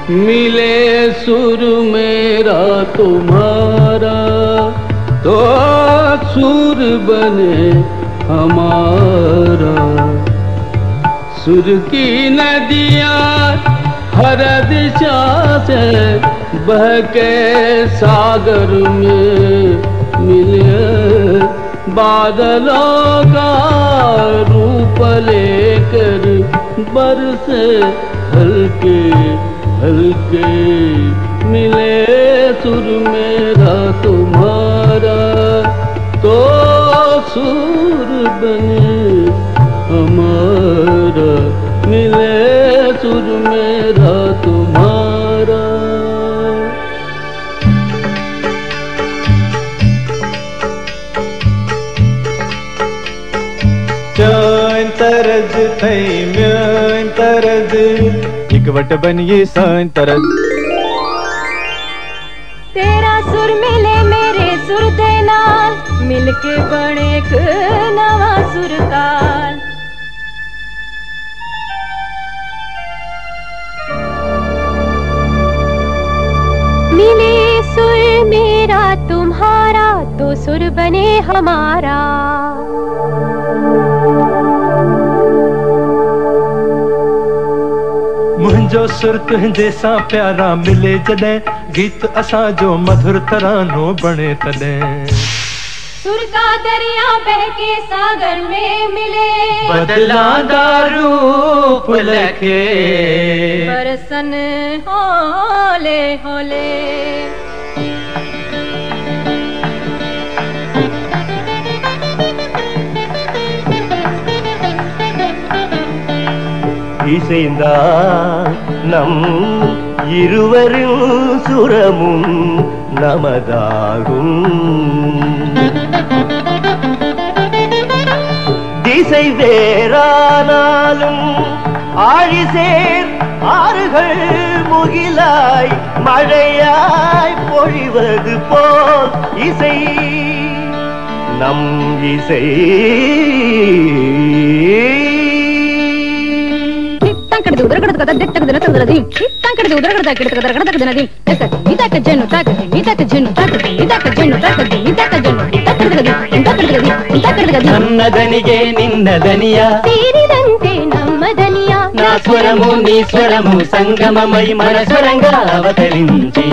मिले सुर मेरा तुम्हारा तो सुर बने हमारा। सुर की नदियाँ हर दिशा से बह के सागर में मिले, बादलों का रूप लेकर बरसे हल्के हल्के। मिले सुर मेरा तुम्हारा तो सुर बने हमारा। मिले सुर मेरा तुम्हारा। चान तरज थई म्यान तरज इकवट बनिए सान तरज। तेरा सुर मिले मेरे सुर दे नाल, मिलके बने एक नवा सुरताल। मिले सुर मेरा तुम्हारा तो सुर बने हमारा। मुंहिंजो सुर तुंहिंजे सां प्यारा मिले जॾहिं, गीत असां जो मधुर तरानो बणे तॾहिं। सुर का दरिया बह के सागर में मिले, बदलांदा रूप लखे बरसन होले होले। இசைந்தா நம் இருவரின் சுரமும் நமதாகும். திசை வேறானாலும் ஆழிசேர் ஆறுகள் முகிலாய் மழையாய் பொழிவது போல் இசை நம் இசை. ನನ್ನದನಿಗೆ ನಿನ್ನದನಿಯ ಸೇರಿದಂತೆ ನಮ್ಮದನಿಯ, నా స్వరము నీ స్వరము సంగమమై మన స్వరంగా అవతరించి.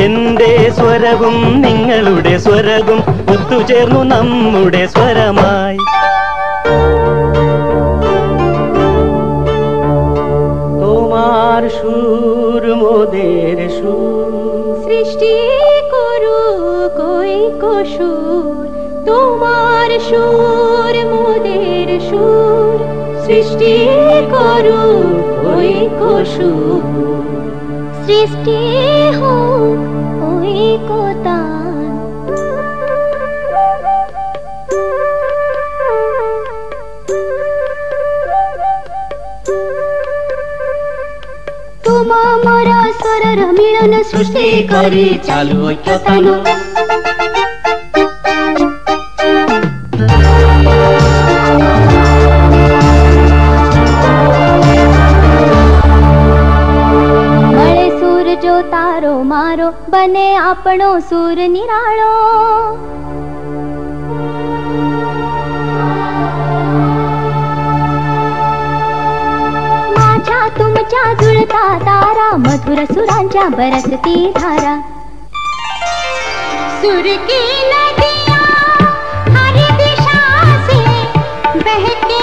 എന്റെ സ്വരവും നിങ്ങളുടെ സ്വരവും ഒത്തുചേർന്നു നമ്മുടെ സ്വരമായി. তোমার সুর মোদের সুর, সৃষ্টি করু কই কসুর। তোমার সুর মোদের সুর, সৃষ্টি করু কই কসুর। সৃষ্টি হোক ওই কোতান। तुम मोर स्वरर मिलन सृष्टि करी चालू ऐक्यतान। મળે સુર જો તારો મારો, બને આપણો સુર નિરાળો। तुमच्या जुळता तारा, मधुर सुरांच्या बरसती धारा। सुर की नदियाँ हर दिशा से बह के